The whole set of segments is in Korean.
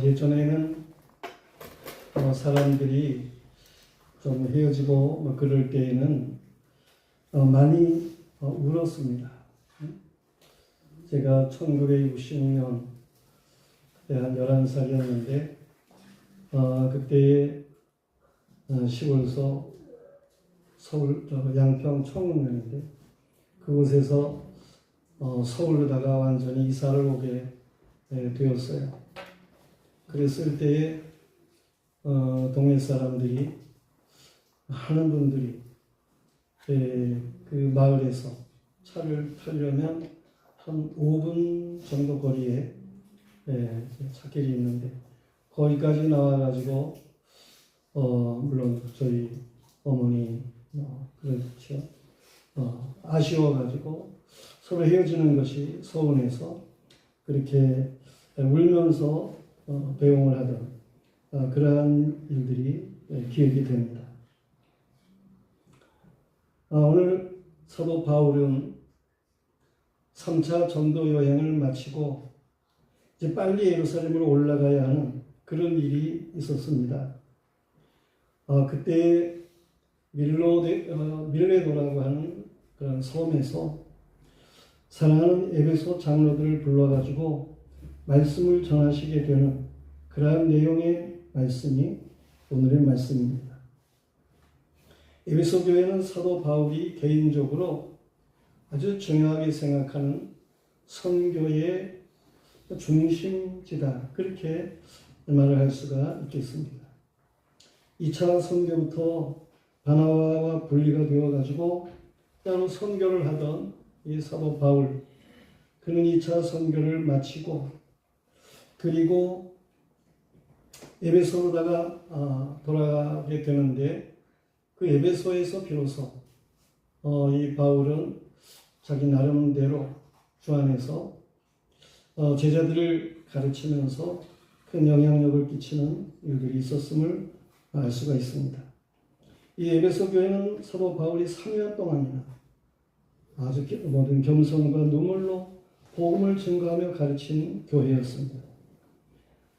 예전에는 사람들이 좀 헤어지고 그럴 때에는 많이 울었습니다. 제가 1960년 그때 한 11살이었는데 그때의 시골서 서울 양평 청운면인데 그곳에서 서울로다가 완전히 이사를 오게 되었어요. 그랬을 때에 동네 사람들이 많은 분들이 그 마을에서 차를 타려면 한 5분 정도 거리에 차길이 있는데 거기까지 나와가지고 물론 저희 어머니 그렇죠. 아쉬워가지고 서로 헤어지는 것이 서운해서 그렇게 울면서 배웅을 하던 그러한 일들이 기억이 됩니다. 오늘 사도 바울은 3차 전도 여행을 마치고 이제 빨리 예루살렘으로 올라가야 하는 그런 일이 있었습니다. 그때 밀레도라고 하는 그런 섬에서 사랑하는 에베소 장로들을 불러가지고 말씀을 전하시게 되는 그러한 내용의 말씀이 오늘의 말씀입니다. 에베소 교회는 사도 바울이 개인적으로 아주 중요하게 생각하는 선교의 중심지다. 그렇게 말을 할 수가 있겠습니다. 2차 선교부터 바나바와 분리가 되어가지고 따로 선교를 하던 이 사도 바울, 그는 2차 선교를 마치고 그리고 에베소로다가 돌아가게 되는데 그 에베소에서 비로소 이 바울은 자기 나름대로 주 안에서 제자들을 가르치면서 큰 영향력을 끼치는 일들이 있었음을 알 수가 있습니다. 이 에베소 교회는 사도 바울이 3년 동안이나 아주 모든 겸손과 눈물로 복음을 증거하며 가르친 교회였습니다.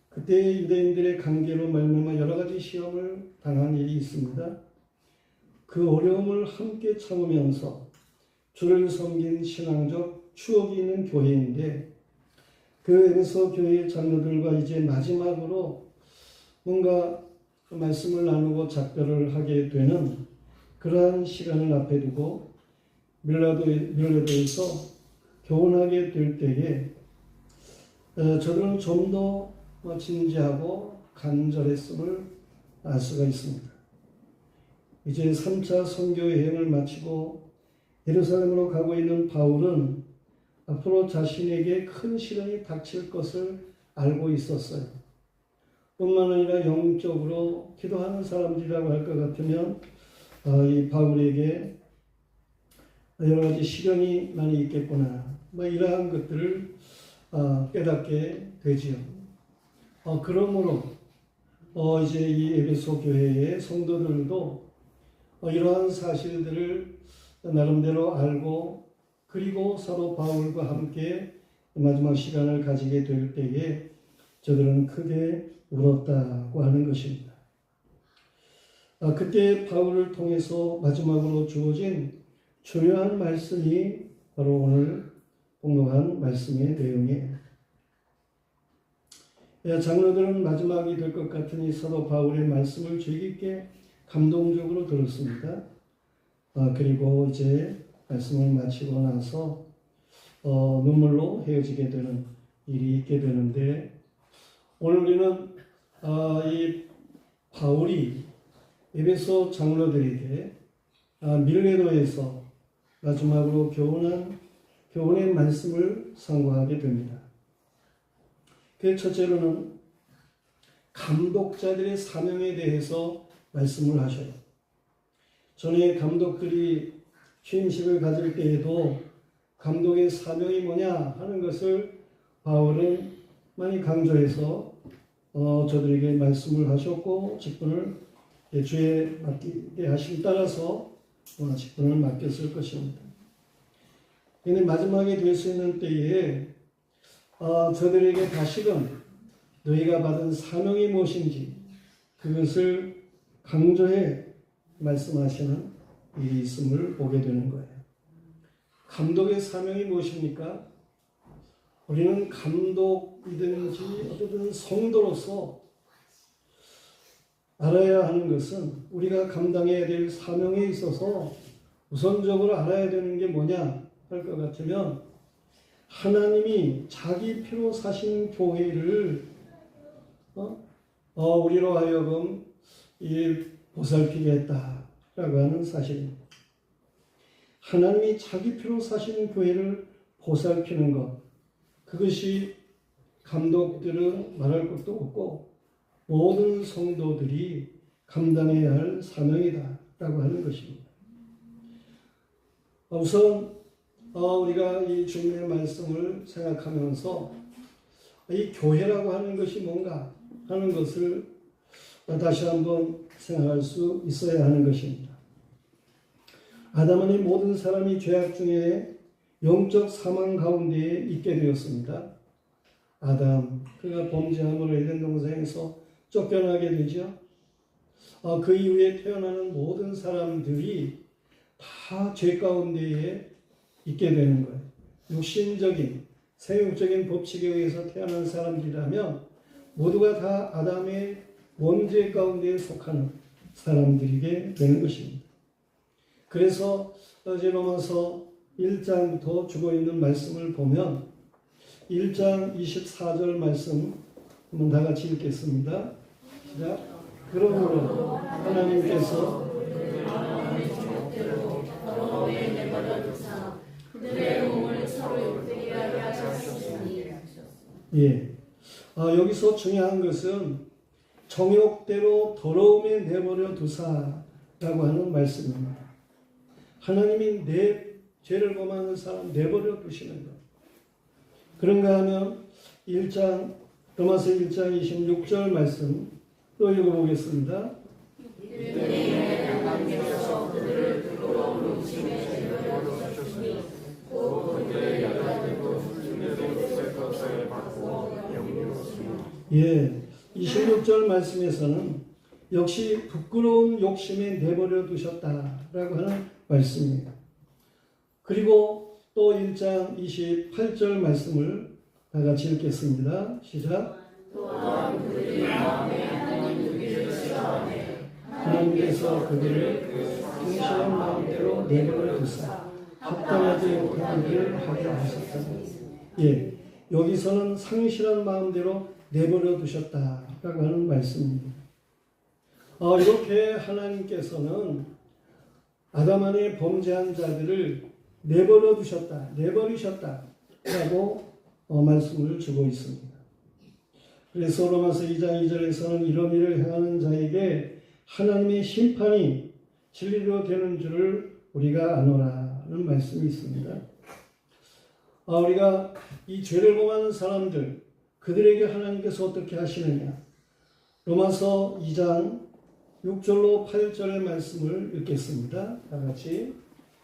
그때 유대인들의 관계로 말미암아 여러 가지 시험을 당한 일이 있습니다. 그 어려움을 함께 참으면서 주를 섬긴 신앙적 추억이 있는 교회인데 그 에베소 교회의 장로들과 이제 마지막으로 뭔가 말씀을 나누고 작별을 하게 되는 그러한 시간을 앞에 두고 밀레도에서 교훈하게 될 때에 저들은 좀 더 진지하고 간절했음을 알 수가 있습니다. 이제 3차 선교 여행을 마치고 예루살렘으로 가고 있는 바울은 앞으로 자신에게 큰 시련이 닥칠 것을 알고 있었어요. 뿐만 아니라 영적으로 기도하는 사람들이라고 할 것 같으면 이 바울에게 여러 가지 시련이 많이 있겠구나 이러한 것들을 깨닫게 되지요. 그러므로 이제 이 에베소 교회의 성도들도 이러한 사실들을 나름대로 알고 그리고 사도 바울과 함께 마지막 시간을 가지게 될 때에 저들은 크게 울었다고 하는 것입니다. 그때 바울을 통해서 마지막으로 주어진 중요한 말씀이 바로 오늘 공동한 말씀의 내용이에요. 장로들은 마지막이 될 것 같으니 사도 바울의 말씀을 주의 깊게 감동적으로 들었습니다. 그리고 이제 말씀을 마치고 나서 눈물로 헤어지게 되는 일이 있게 되는데 오늘 우리는 이 바울이 에베소 장로들에게 밀레도에서 마지막으로 교훈의 말씀을 상고하게 됩니다. 그 첫째로는 감독자들의 사명에 대해서 말씀을 하셔요. 전에 감독들이 취임식을 가질 때에도 감독의 사명이 뭐냐 하는 것을 바울은 많이 강조해서 저들에게 말씀을 하셨고 직분을 주에 맡기게 하심 따라서 직분을 맡겼을 것입니다. 그런데 마지막에 될 수 있는 때에 저들에게 다시금 너희가 받은 사명이 무엇인지 그것을 강조해 말씀하시는 일이 있음을 보게 되는 거예요. 감독의 사명이 무엇입니까? 우리는 감독이든지 어떤 성도로서 알아야 하는 것은 우리가 감당해야 될 사명에 있어서 우선적으로 알아야 되는 게 뭐냐 할 것 같으면 하나님이 자기 피로 사신 교회를 우리로 하여금 보살피게 했다라고 하는 사실입니다. 하나님이 자기 피로 사신 교회를 보살피는 것, 그것이 감독들은 말할 것도 없고 모든 성도들이 감당해야 할 사명이다라고 하는 것입니다. 우선 우리가 이 주님의 말씀을 생각하면서 이 교회라고 하는 것이 뭔가 하는 것을 다시 한번 생각할 수 있어야 하는 것입니다. 아담은 이 모든 사람이 죄악 중에 영적 사망 가운데에 있게 되었습니다. 아담, 그가 범죄함으로 에덴 동산에서 쫓겨나게 되죠. 그 이후에 태어나는 모든 사람들이 다 죄 가운데에 있게 되는 거예요. 육신적인, 생육적인 법칙에 의해서 태어난 사람들이라면 모두가 다 아담의 원죄 가운데에 속하는 사람들이게 되는 것입니다. 그래서 어제 로마서 1장부터 주고 있는 말씀을 보면 1장 24절 말씀 한번 다 같이 읽겠습니다. 시작. 그러므로 하나님께서 그들의 몸을 서로 욕되게 하셨으니. 여기서 중요한 것은 정욕대로 더러움에 내버려 두사라고 하는 말씀입니다. 하나님이 내 죄를 범하는 사람 내버려 두시는 것. 그런가 하면 로마서 1장 26절 말씀 또 읽어보겠습니다. 예, 26절 말씀에서는 역시 부끄러운 욕심에 내버려 두셨다라고 하는 말씀입니다. 그리고 또 1장 28절 말씀을 다 같이 읽겠습니다. 시작. 또한 그들이 마음에 하나님 두기를 싫어하네 하나님께서 그들을 성실한 마음대로 내버려 두사 합당하지 못한 일을 하게 하셨다니. 예, 여기서는 상실한 마음대로 내버려 두셨다라고 하는 말씀입니다. 이렇게 하나님께서는 아담 안에 범죄한 자들을 내버려 두셨다, 내버리셨다라고 말씀을 주고 있습니다. 그래서 로마서 2장 2절에서는 이런 일을 행하는 자에게 하나님의 심판이 진리로 되는 줄을 우리가 아노라는 말씀이 있습니다. 우리가 이 죄를 범하는 사람들, 그들에게 하나님께서 어떻게 하시느냐? 로마서 2장 6절로 8절의 말씀을 읽겠습니다. 다 같이.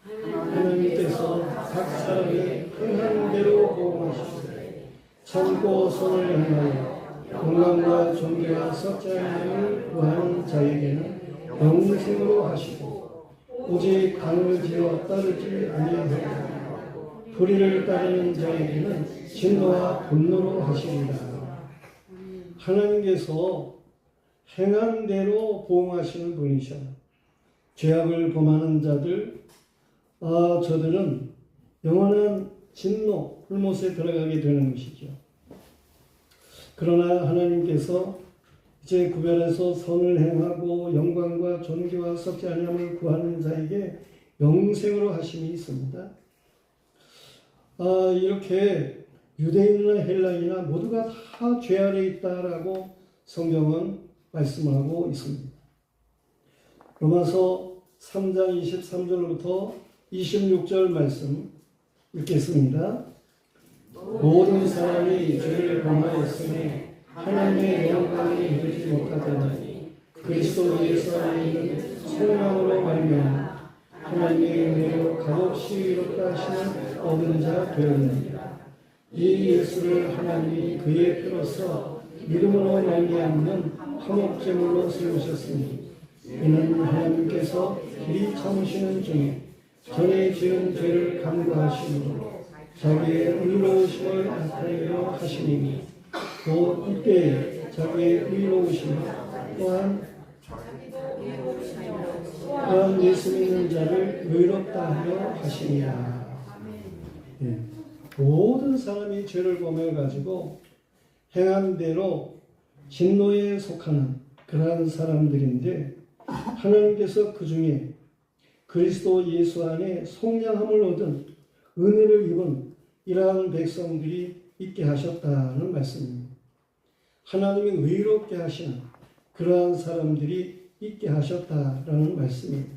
하나님께서 각 사람이 행한 대로 보응하시되 참고 선을 행하여 건강과 존귀와 썩지 않음을 구하는 자에게는 영생으로 하시고 오직 강을 지어 따르지 아니하고 불의를 따르는 자에게는 진노와 분노로 하시리라. 하나님께서 행한 대로 보응하시는 분이셔. 죄악을 범하는 자들, 저들은 영원한 진노, 불못에 들어가게 되는 것이죠. 그러나 하나님께서 이제 구별해서 선을 행하고 영광과 존귀와 썩지 아니함을 구하는 자에게 영생으로 하심이 있습니다. 이렇게 유대인이나 헬라인이나 모두가 다 죄 아래 있다라고 성경은 말씀하고 있습니다. 로마서 3장 23절부터 26절 말씀 읽겠습니다. 모든 사람이 죄를 범하였으니 하나님의 영광이 이르지 못하더니 그리스도 예수 안에 있는 성령으로 말미암아 하나님의 은혜로 값없이 이롭다 하시는 얻은 자 되었느니라. 이 예수를 하나님이 그의 피로써 믿음으로 말미암는 화목제물로 세우셨으니 이는 하나님께서 길이 참으시는 중에 전에 지은 죄를 간구하심으로 자기의 의로우심을 나타내려 하시니 또 이때에 자기의 의로우심을 또한 예수 믿는 자를 의롭다 하려 하시니라. 예. 모든 사람이 죄를 범해 가지고 행한 대로 진노에 속하는 그러한 사람들인데 하나님께서 그 중에 그리스도 예수 안에 속량함을 얻은 은혜를 입은 이러한 백성들이 있게 하셨다는 말씀입니다. 하나님이 의롭게 하시는 그러한 사람들이 있게 하셨다라는 말씀입니다.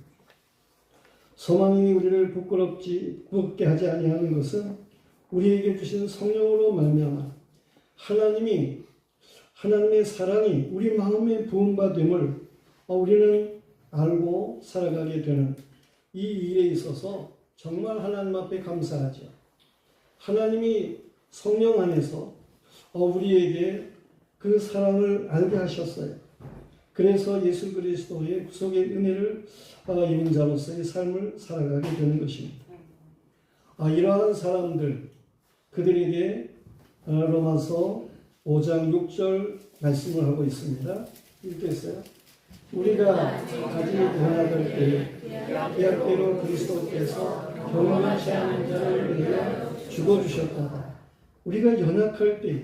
소망이 우리를 부끄럽게 하지 아니하는 것은 우리에게 주신 성령으로 말미암아 하나님의 사랑이 우리 마음에 부음받음을 우리는 알고 살아가게 되는 이 일에 있어서 정말 하나님 앞에 감사하죠. 하나님이 성령 안에서 우리에게 그 사랑을 알게 하셨어요. 그래서 예수 그리스도의 구속의 은혜를 입은 자로서의 삶을 살아가게 되는 것입니다. 이러한 사람들, 그들에게 로마서 5장 6절 말씀을 하고 있습니다. 읽겠어요? 우리가 아직 연약할 때에 계약대로 그리스도께서 경건치 않은 자를 위하여 죽어주셨다. 우리가 연약할 때에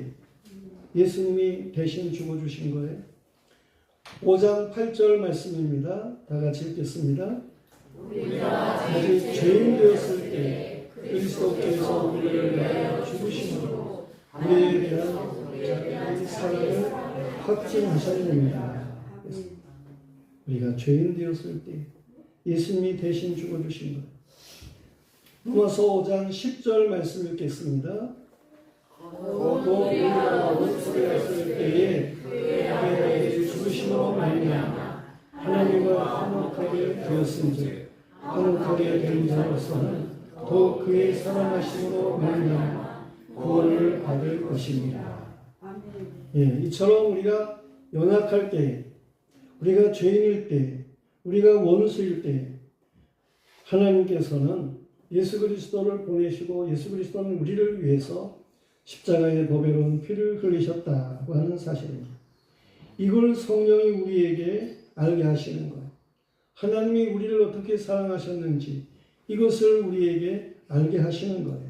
예수님이 대신 죽어주신 거예요. 5장 8절 말씀입니다. 다 같이 읽겠습니다. 우리가 아직 죄인 되었을 때 그리스도께서 우리를 위하여 죽으심으로 우리에 대한 자기의 사랑을 확증하셨느니라. 우리가 죄인 되었을 때 예수님이 대신 죽어주신 것. 로마서 5장 10절 말씀 읽겠습니다. 또 우리가 헛소리였을 때에 그의 죽으심으로 말미암아 하나님과 화목하게 되었은즉 화목하게 된 자로서는 또 그의 살아나심으로 말미암아 구원을 받을 것입니다. 이처럼 우리가 연약할 때, 우리가 죄인일 때, 우리가 원수일 때 하나님께서는 예수 그리스도를 보내시고 예수 그리스도는 우리를 위해서 십자가의 보배로운 피를 흘리셨다고 하는 사실입니다. 이걸 성령이 우리에게 알게 하시는 것. 하나님이 우리를 어떻게 사랑하셨는지 이것을 우리에게 알게 하시는 거예요.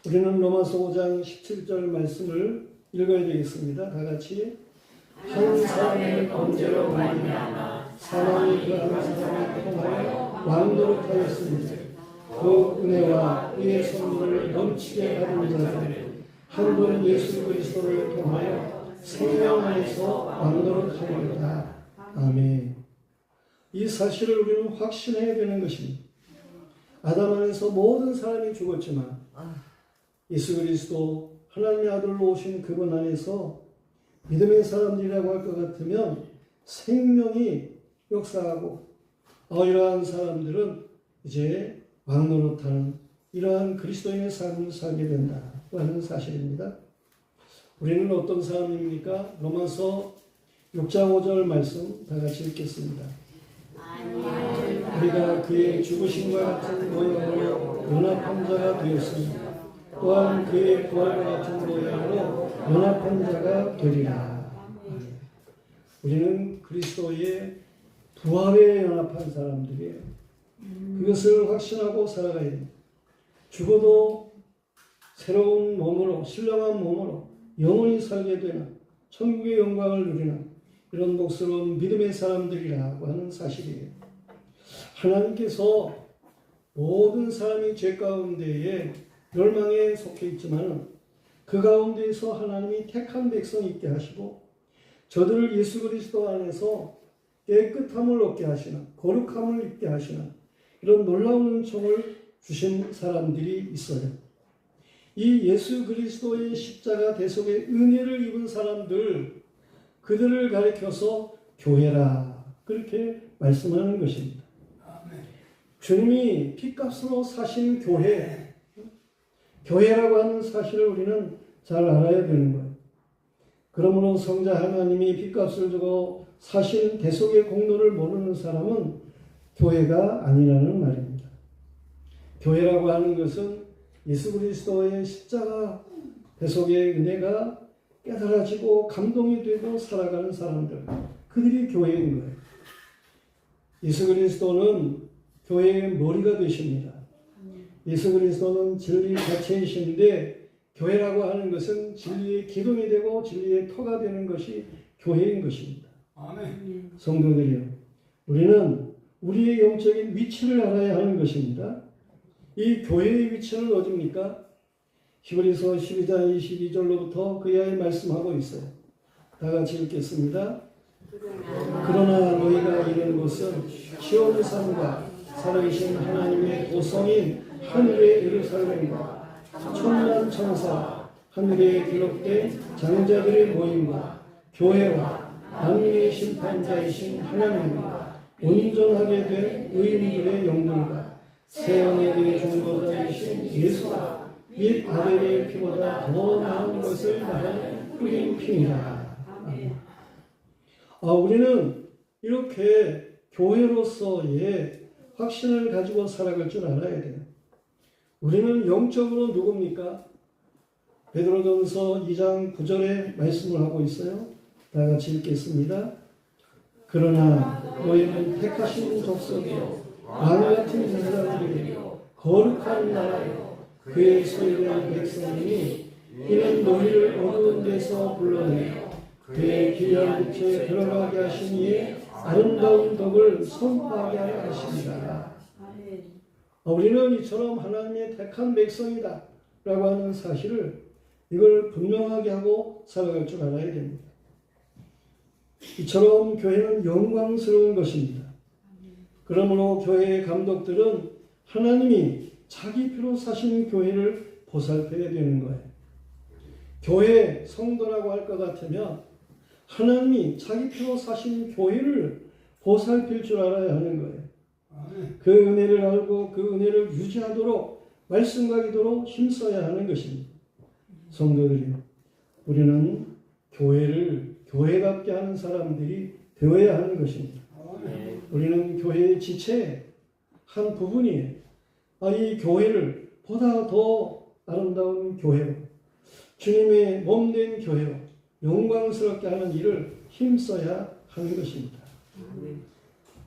우리는 로마서 5장 17절 말씀을 읽어야 되겠습니다. 다 같이. 한 사람의 범죄로 말미암아 사망이 그 한 사람을 통하여 왕도록 하였으니 그 은혜와 의의 선물을 넘치게 받은 자들은 한 분 예수 그리스도를 통하여 생명 안에서 왕도록 하리로다. 아멘. 이 사실을 우리는 확신해야 되는 것입니다. 아담 안에서 모든 사람이 죽었지만 예수 그리스도 하나님의 아들로 오신 그분 안에서 믿음의 사람들이라고 할 것 같으면 생명이 역사하고 이러한 사람들은 이제 왕노릇하는 이러한 그리스도인의 삶을 살게 된다고 하는 사실입니다. 우리는 어떤 사람입니까? 로마서 6장 5절 말씀 다 같이 읽겠습니다. 우리가 그의 죽으심과 같은 모양으로 연합한 자가 되었습니다. 또한 그의 부활과 같은 모양으로 연합한 자가 되리라. 우리는 그리스도의 부활에 연합한 사람들이에요. 그것을 확신하고 살아가야 됩니다. 죽어도 새로운 몸으로, 신령한 몸으로 영원히 살게 되는 천국의 영광을 누리는 이런 복스러운 믿음의 사람들이라고 하는 사실이에요. 하나님께서 모든 사람이 죄 가운데에 멸망에 속해 있지만 그 가운데에서 하나님이 택한 백성이 있게 하시고 저들을 예수 그리스도 안에서 깨끗함을 얻게 하시는, 거룩함을 입게 하시는 이런 놀라운 은총을 주신 사람들이 있어요. 이 예수 그리스도의 십자가 대속의 은혜를 입은 사람들, 그들을 가리켜서 교회라 그렇게 말씀하는 것입니다. 주님이 피값으로 사신 교회라고 하는 사실을 우리는 잘 알아야 되는 거예요. 그러므로 성자 하나님이 빚값을 주고 사신 대속의 공로를 모르는 사람은 교회가 아니라는 말입니다. 교회라고 하는 것은 예수 그리스도의 십자가 대속의 은혜가 깨달아지고 감동이 되고 살아가는 사람들, 그들이 교회인 거예요. 예수 그리스도는 교회의 머리가 되십니다. 예수 그리스도는 진리 자체이신데 교회라고 하는 것은 진리의 기둥이 되고 진리의 터가 되는 것이 교회인 것입니다. 아멘. 성도들이요, 우리는 우리의 영적인 위치를 알아야 하는 것입니다. 이 교회의 위치는 어디입니까? 히브리서 12장 22절로부터 그야에 말씀하고 있어요. 다 같이 읽겠습니다. 그러나 너희가 이르는 것은 시온 산과 살아계신 하나님의 도성인 하늘의 예루살렘과 천만 천사 하늘에 기록된 장자들의 모임과 교회와 만민의 심판자이신 하나님과 온전하게 된 의인들의 영들과 세원에게 중보자이신 예수가 및 아벨의 피보다 더 나은 것을 말하는 뿌린 피니라. 우리는 이렇게 교회로서의 확신을 가지고 살아갈 줄 알아야 돼요. 우리는 영적으로 누굽니까? 베드로전서 2장 9절에 말씀을 하고 있어요. 다 같이 읽겠습니다. 그러나 너희는 택하신 족속이요 왕같은 제사장들이요 거룩한 나라요 그의 소유된 백성이니 이는 너희를 어두운 데서 불러내어 그의 귀한 빛에 들어가게 하신 이의 아름다운 덕을 선포하게 하십니다. 우리는 이처럼 하나님의 택한 백성이다 라고 하는 사실을 이걸 분명하게 하고 살아갈 줄 알아야 됩니다. 이처럼 교회는 영광스러운 것입니다. 그러므로 교회의 감독들은 하나님이 자기 피로 사시는 교회를 보살펴야 되는 거예요. 교회 성도라고 할 것 같으면 하나님이 자기 피로 사신 교회를 보살필 줄 알아야 하는 거예요. 그 은혜를 알고 그 은혜를 유지하도록 말씀과 기도로 힘써야 하는 것입니다. 성도들이요, 우리는 교회를 교회답게 하는 사람들이 되어야 하는 것입니다. 우리는 교회의 지체의 한 부분이에요. 이 교회를 보다 더 아름다운 교회로, 주님의 몸된 교회로 영광스럽게 하는 일을 힘써야 하는 것입니다.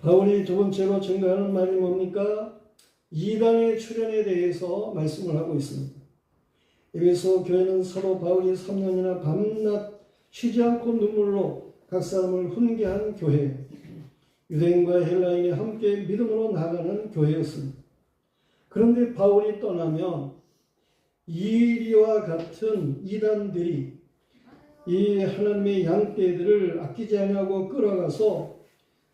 바울이 두 번째로 증거하는 말이 뭡니까? 이단의 출현에 대해서 말씀을 하고 있습니다. 여기서 교회는 서로 바울이 3년이나 밤낮 쉬지 않고 눈물로 각 사람을 훈계한 교회예요. 유대인과 헬라인이 함께 믿음으로 나가는 교회였습니다. 그런데 바울이 떠나면 이리와 같은 이단들이 이 하나님의 양떼들을 아끼지 아니하고 끌어가서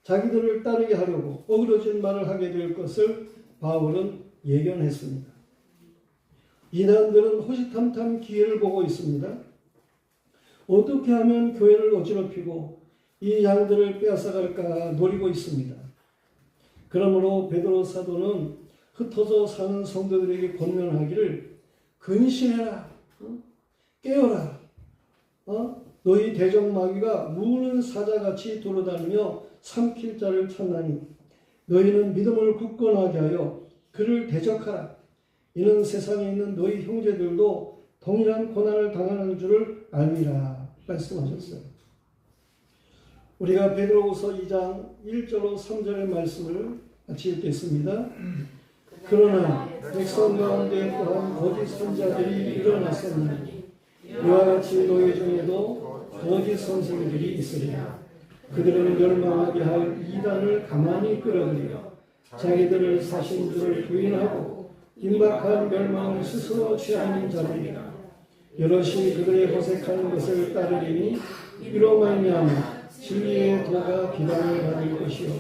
자기들을 따르게 하려고 어그러진 말을 하게 될 것을 바울은 예견했습니다. 이단들은 호시탐탐 기회를 보고 있습니다. 어떻게 하면 교회를 어지럽히고 이 양들을 빼앗아갈까 노리고 있습니다. 그러므로 베드로 사도는 흩어져 사는 성도들에게 권면하기를 근신해라, 깨어라, 너희 대적마귀가 우는 사자같이 돌아다니며 삼킬 자를 찾나니 너희는 믿음을 굳건하게 하여 그를 대적하라. 이는 세상에 있는 너희 형제들도 동일한 고난을 당하는 줄을 알미라 말씀하셨어요. 우리가 베드로후서 2장 1절로 3절의 말씀을 같이 읽겠습니다. 그러나 백성 가운데 또한 거짓 선자들이 일어났었나니 이와 같이 너희 중에도 거짓 선생들이 있으리라. 그들은 멸망하게 할 이단을 가만히 끌어들여 자기들을 사신 줄을 부인하고 임박한 멸망을 스스로 취하는 자들이라. 여럿이 그들의 호색하는 것을 따르리니 이로 말미암아 진리의 도가 비방을 받을 것이요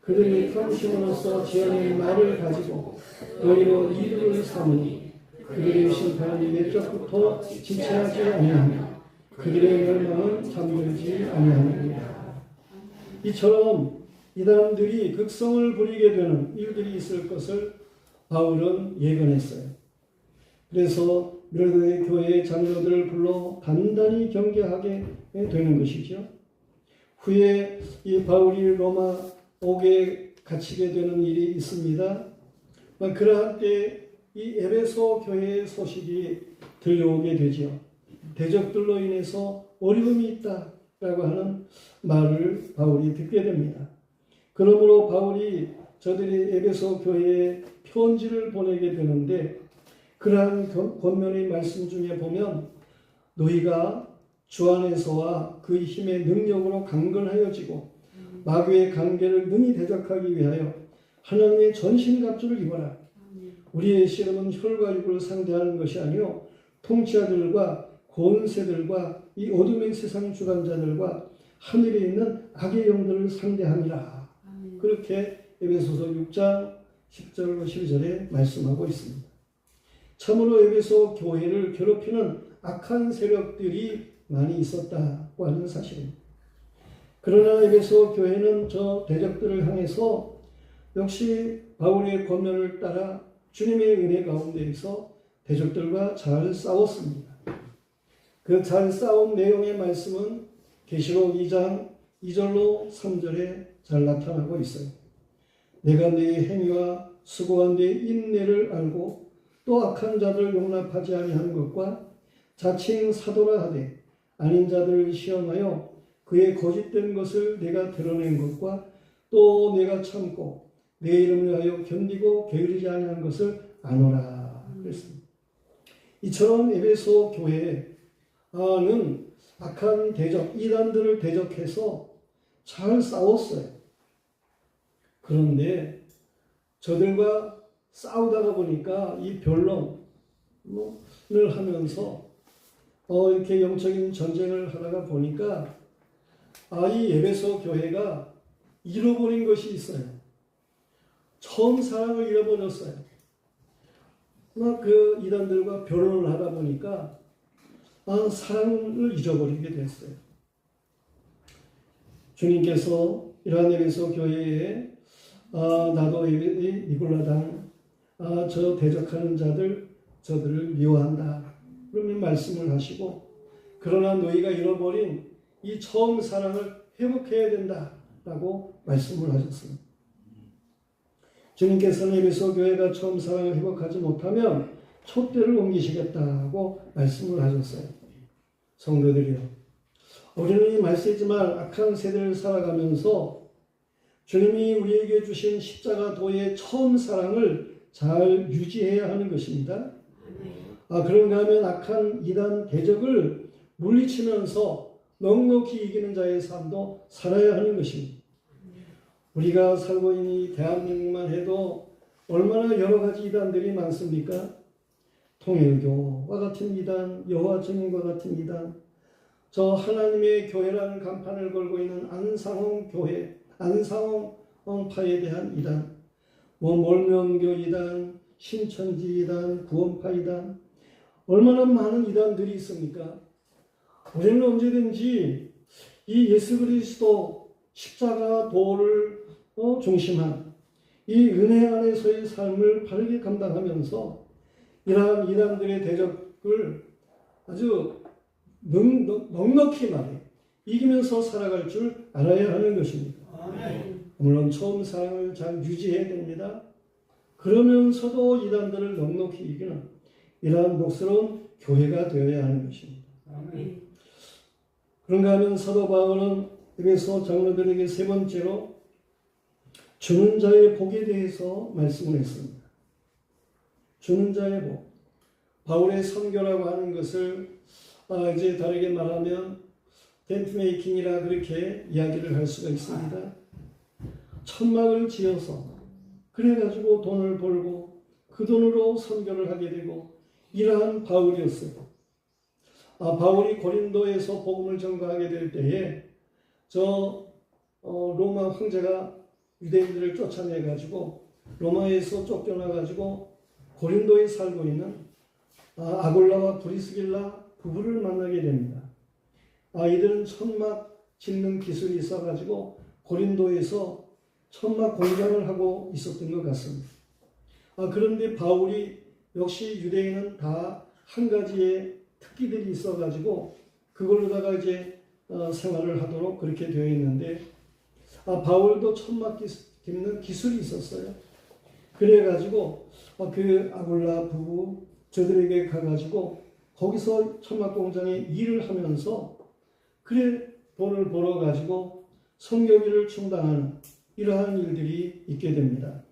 그들이 탐심으로써 지어낸 말을 가지고 너희로 이들을 삼으니 그들의 심판이 내적부터 지체하지 아니하며 그들의 멸망은 잠들지 아니하느니라. 이처럼 이단들이 극성을 부리게 되는 일들이 있을 것을 바울은 예견했어요. 그래서 미라도의 교회의 장로들을 불러 단단히 경계하게 되는 것이죠. 후에 이 바울이 로마 옥에 갇히게 되는 일이 있습니다. 그러한 때 이 에베소 교회의 소식이 들려오게 되죠. 대적들로 인해서 어려움이 있다라고 하는 말을 바울이 듣게 됩니다. 그러므로 바울이 저들이 에베소 교회에 편지를 보내게 되는데 그러한 권면의 말씀 중에 보면 너희가 주 안에서와 그 힘의 능력으로 강건하여지고 마귀의 관계를 능히 대적하기 위하여 하나님의 전신갑주를 입어라. 우리의 씨름은 혈과 육을 상대하는 것이 아니요 통치자들과 권세들과 이 어둠의 세상 주관자들과 하늘에 있는 악의 영들을 상대함이라. 그렇게 에베소서 6장 10절과 12절에 말씀하고 있습니다. 참으로 에베소 교회를 괴롭히는 악한 세력들이 많이 있었다고 하는 사실입니다. 그러나 에베소 교회는 저 대적들을 향해서 역시 바울의 권면을 따라 주님의 은혜 가운데에서 대적들과 잘 싸웠습니다. 그 잘 싸운 내용의 말씀은 계시록 2장 2절로 3절에 잘 나타나고 있어요. 내가 네 행위와 수고한 네 인내를 알고 또 악한 자들을 용납하지 아니하는 것과 자칭 사도라 하되 아닌 자들을 시험하여 그의 거짓된 것을 내가 드러낸 것과 또 내가 참고 내 이름을 위하여 견디고 게으르지 아니한 것을 아노라 그랬습니다. 이처럼 에베소 교회는 악한 대적, 이단들을 대적해서 잘 싸웠어요. 그런데 저들과 싸우다가 보니까 이 변론을 하면서 이렇게 영적인 전쟁을 하다가 보니까 이 에베소 교회가 잃어버린 것이 있어요. 처음 사랑을 잃어버렸어요. 그 이단들과 변론을 하다 보니까 사랑을 잊어버리게 됐어요. 주님께서 이러한 에베소 교회에 나도 니골라당 저 대적하는 자들 저들을 미워한다. 그러면 말씀을 하시고 그러나 너희가 잃어버린 이 처음 사랑을 회복해야 된다라고 말씀을 하셨습니다. 주님께서는 에베소 교회가 처음 사랑을 회복하지 못하면 촛대를 옮기시겠다고 말씀을 하셨어요. 성도들이요. 우리는 이 말씀이지만 악한 세대를 살아가면서 주님이 우리에게 주신 십자가 도의 처음 사랑을 잘 유지해야 하는 것입니다. 그런가 하면 악한 이단 대적을 물리치면서 넉넉히 이기는 자의 삶도 살아야 하는 것입니다. 우리가 살고 있는 이 대한민국만 해도 얼마나 여러 가지 이단들이 많습니까? 통일교와 같은 이단, 여호와 증인과 같은 이단, 저 하나님의 교회라는 간판을 걸고 있는 안상홍 교회, 안상홍파에 대한 이단, 몰명교 이단, 신천지 이단, 구원파 이단, 얼마나 많은 이단들이 있습니까? 우리는 언제든지 이 예수 그리스도 십자가 도를 중심한 이 은혜 안에서의 삶을 바르게 감당하면서 이러한 이단들의 대적을 아주 넉넉히 말해 이기면서 살아갈 줄 알아야 하는 것입니다. 물론 처음 사랑을 잘 유지해야 됩니다. 그러면서도 이단들을 넉넉히 이기는 이러한 복스러운 교회가 되어야 하는 것입니다. 그런가 하면 사도 바울은 에베소 장로들에게 세 번째로 주는 자의 복에 대해서 말씀을 했습니다. 주는 자의 복. 바울의 선교라고 하는 것을 이제 다르게 말하면 텐트 메이킹이라 그렇게 이야기를 할 수가 있습니다. 천막을 지어서 그래가지고 돈을 벌고 그 돈으로 선교를 하게 되고 이러한 바울이었어요. 바울이 고린도에서 복음을 전가하게 될 때에 로마 황제가 유대인들을 쫓아내가지고 로마에서 쫓겨나가지고 고린도에 살고 있는 아골라와 브리스길라 부부를 만나게 됩니다. 이들은 천막 짓는 기술이 있어가지고 고린도에서 천막 공장을 하고 있었던 것 같습니다. 그런데 바울이 역시 유대인은 다 한 가지의 특기들이 있어가지고 그걸로다가 이제 생활을 하도록 그렇게 되어 있는데 바울도 천막 깁는 기술이 있었어요. 그래가지고 그 아굴라 부부 저들에게 가가지고 거기서 천막 공장에 일을 하면서 그래 돈을 벌어가지고 선교비를 충당하는 이러한 일들이 있게 됩니다.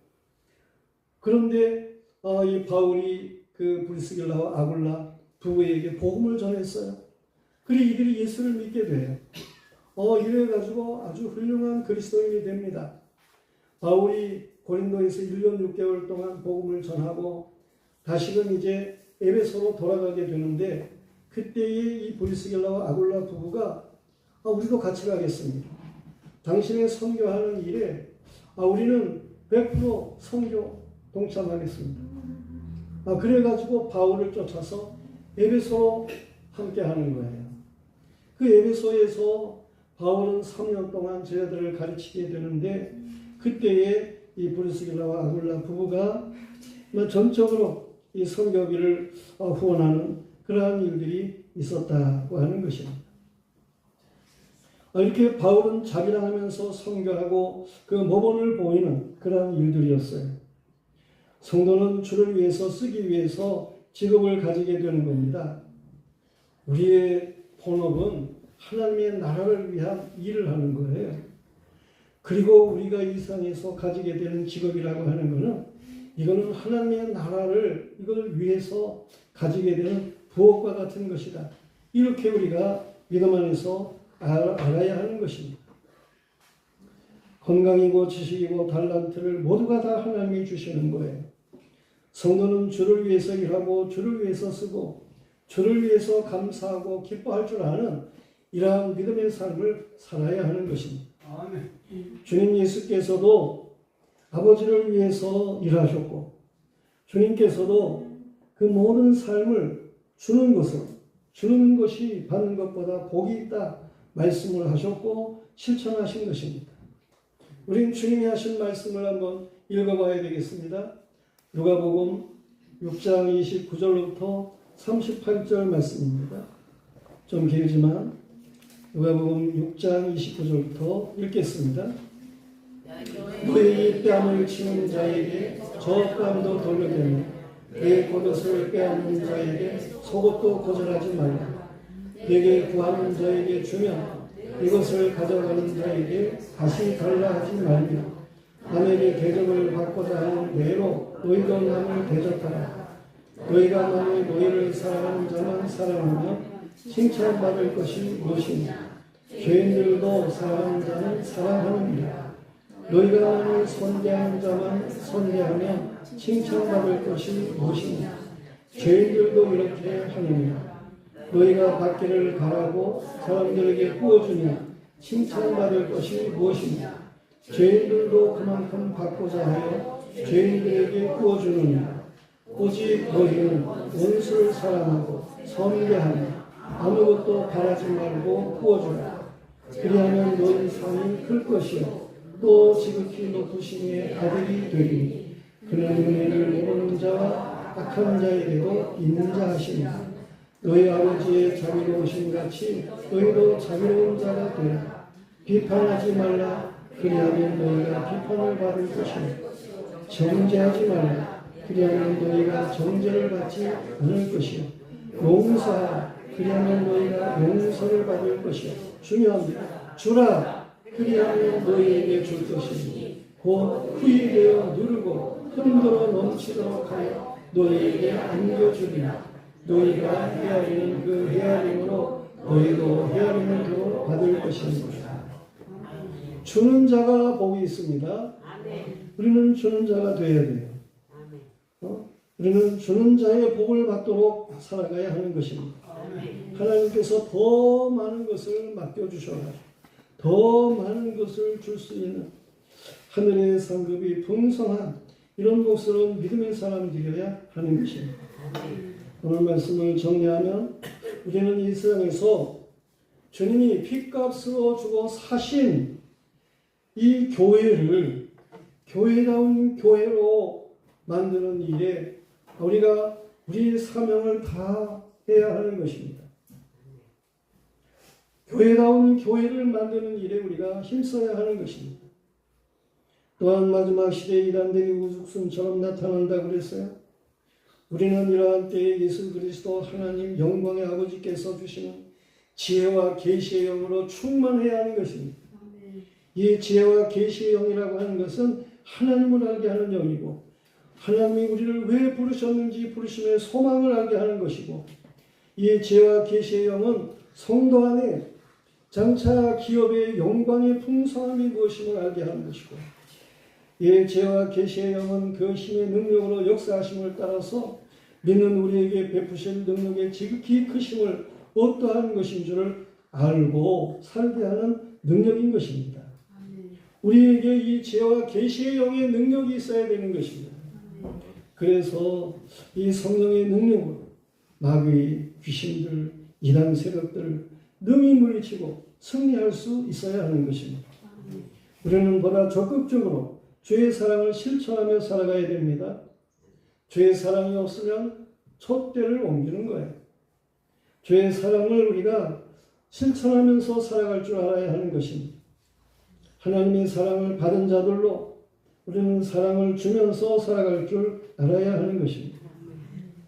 그런데 이 바울이 그 브리스길라와 아굴라 부부에게 복음을 전했어요. 그래 이들이 예수를 믿게 돼요. 이래가지고 아주 훌륭한 그리스도인이 됩니다. 바울이 고린도에서 1년 6개월 동안 복음을 전하고 다시금 이제 에베소로 돌아가게 되는데 그때에 이 브리스길라와 아굴라 부부가 우리도 같이 가겠습니다. 당신의 선교하는 일에 우리는 100% 선교 동참하겠습니다. 그래가지고 바울을 쫓아서 에베소로 함께 하는 거예요. 그 에베소에서 바울은 3년 동안 제자들을 가르치게 되는데 그때에 이 브리스길라와 아굴라 부부가 전적으로 이 선교비를 후원하는 그러한 일들이 있었다고 하는 것입니다. 이렇게 바울은 자비랑하면서 선교하고 그 모범을 보이는 그러한 일들이었어요. 성도는 주를 위해서 쓰기 위해서 직업을 가지게 되는 겁니다. 우리의 본업은 하나님의 나라를 위한 일을 하는 거예요. 그리고 우리가 이 세상에서 가지게 되는 직업이라고 하는 것은 이거는 하나님의 나라를 이걸 위해서 가지게 되는 부업과 같은 것이다. 이렇게 우리가 믿음 안에서 알아야 하는 것입니다. 건강이고 지식이고 달란트를 모두가 다 하나님이 주시는 거예요. 성도는 주를 위해서 일하고 주를 위해서 쓰고 주를 위해서 감사하고 기뻐할 줄 아는 이러한 믿음의 삶을 살아야 하는 것입니다. 아멘. 주님 예수께서도 아버지를 위해서 일하셨고 주님께서도 그 모든 삶을 주는 것이 받는 것보다 복이 있다 말씀을 하셨고 실천하신 것입니다. 우린 주님이 하신 말씀을 한번 읽어봐야 되겠습니다. 누가복음 6장 29절부터 38절 말씀입니다. 좀 길지만 누가복음 6장 29절부터 읽겠습니다. 너희 뺨을 치는 자에게 저 뺨도 돌려대며 내 겉옷을 빼앗는 자에게 속옷도 거절하지 말라. 내게 구하는 자에게 주면 이것을 가져가는 자에게 다시 달라 하지 말며 남에게 대접을 받고자 하는 대로 너희도 남을 대접하라. 너희가 만일 너희를 사랑하는 자만 사랑하며 칭찬받을 것이 무엇이냐. 죄인들도 사랑하는 자는 사랑하느니라. 너희가 만일 선대하는 자만 선대하며 칭찬받을 것이 무엇이냐. 죄인들도 이렇게 하느니라. 너희가 밖에를 가라고 사람들에게 구워주냐 칭찬받을 것이 무엇이냐. 죄인들도 그만큼 받고자 하여 죄인들에게 구워주느냐. 오직 너희는 원수를 사랑하고 섬겨하며 아무것도 바라지 말고 구워주라. 그리하면 너희 상이 클 것이요 또 지극히 높으신 이의 아들이 되리니 그는 은혜를 모르는 자와 악한 자에게도 있는 자 하시니라. 너희 아버지의 자비로우심 같이 너희도 자비로운 자가 되라. 비판하지 말라. 그리하면 너희가 비판을 받을 것이니 정죄하지 말라. 그리하면 너희가 정죄를 받지 않을 것이요 용서하라. 그리하면 너희가 용서를 받을 것이요 중요합니다. 주라. 그리하면 너희에게 줄 것이니 곧 후일되어 누르고 흔들어 넘치도록 하여 너희에게 안겨주리라. 너희가 헤아리는 그 헤아림으로 너희도 헤아림을 받을 것입니다. 주는 자가 복이 있습니다. 우리는 주는 자가 되어야 돼요. 우리는 주는 자의 복을 받도록 살아가야 하는 것입니다. 하나님께서 더 많은 것을 맡겨주셔가지고 더 많은 것을 줄 수 있는 하늘의 상급이 풍성한 이런 복스러운 믿음의 사람이 되어야 하는 것입니다. 오늘 말씀을 정리하면 우리는 이 세상에서 주님이 핏값으로 주고 사신 이 교회를 교회다운 교회로 만드는 일에 우리가 우리의 사명을 다해야 하는 것입니다. 교회다운 교회를 만드는 일에 우리가 힘써야 하는 것입니다. 또한 마지막 시대에 이단들이 우죽순처럼 나타난다고 그랬어요. 우리는 이러한 때에 예수 그리스도 하나님 영광의 아버지께서 주시는 지혜와 계시의 영으로 충만해야 하는 것입니다. 이 지혜와 계시의 영이라고 하는 것은 하나님을 알게 하는 영이고, 하나님이 우리를 왜 부르셨는지 부르심의 소망을 알게 하는 것이고, 이 지혜와 계시의 영은 성도 안에 장차 기업의 영광의 풍성함이 무엇임을 알게 하는 것이고, 이 지혜와 계시의 영은 그 힘의 능력으로 역사하심을 따라서 믿는 우리에게 베푸실 능력의 지극히 크심을 어떠한 것인 줄을 알고 살게 하는 능력인 것입니다. 우리에게 이 지혜와 계시의 영의 능력이 있어야 되는 것입니다. 그래서 이 성령의 능력으로 마귀, 귀신들, 이단 세력들을 능히 물리치고 승리할 수 있어야 하는 것입니다. 우리는 보다 적극적으로 주의 사랑을 실천하며 살아가야 됩니다. 주의 사랑이 없으면 촛대를 옮기는 거예요. 주의 사랑을 우리가 실천하면서 살아갈 줄 알아야 하는 것입니다. 하나님의 사랑을 받은 자들로 우리는 사랑을 주면서 살아갈 줄 알아야 하는 것입니다.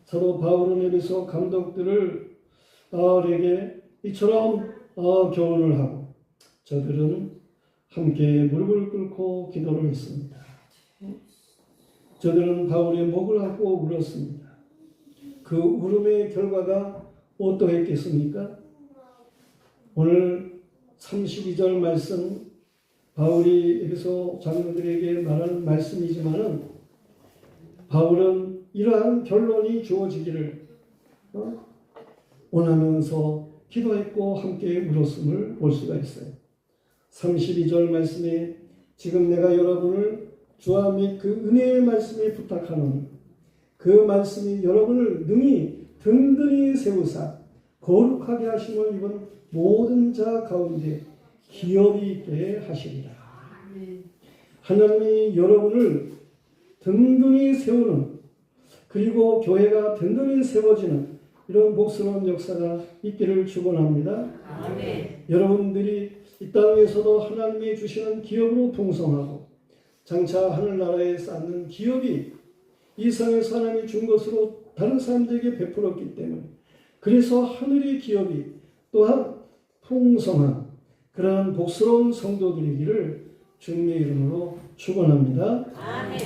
사도 바울은 에베소 감독들에게 이처럼 교훈을 하고 저들은 함께 무릎을 꿇고 기도를 했습니다. 저들은 바울의 목을 안고 울었습니다. 그 울음의 결과가 어떠했겠습니까? 오늘 32절 말씀, 바울이 에베소 장로들에게 말하는 말씀이지만은 바울은 이러한 결론이 주어지기를 원하면서 기도했고 함께 울었음을 볼 수가 있어요. 32절 말씀에 지금 내가 여러분을 주와 및 그 은혜의 말씀에 부탁하노니 그 말씀이 여러분을 능히 든든히 세우사 거룩하게 하심을 입은 모든 자 가운데 기업이 있게 하시리라. 하나님이 여러분을 든든히 세우는, 그리고 교회가 든든히 세워지는 이런 복스러운 역사가 있기를 축원합니다. 여러분들이 이 땅에서도 하나님이 주시는 기업으로 풍성하고 장차 하늘나라에 쌓는 기업이 이 세상에서 하나님이 준 것으로 다른 사람들에게 베풀었기 때문에, 그래서 하늘의 기업이 또한 풍성한 그러한 복스러운 성도들이기를 주님의 이름으로 축원합니다. 아멘.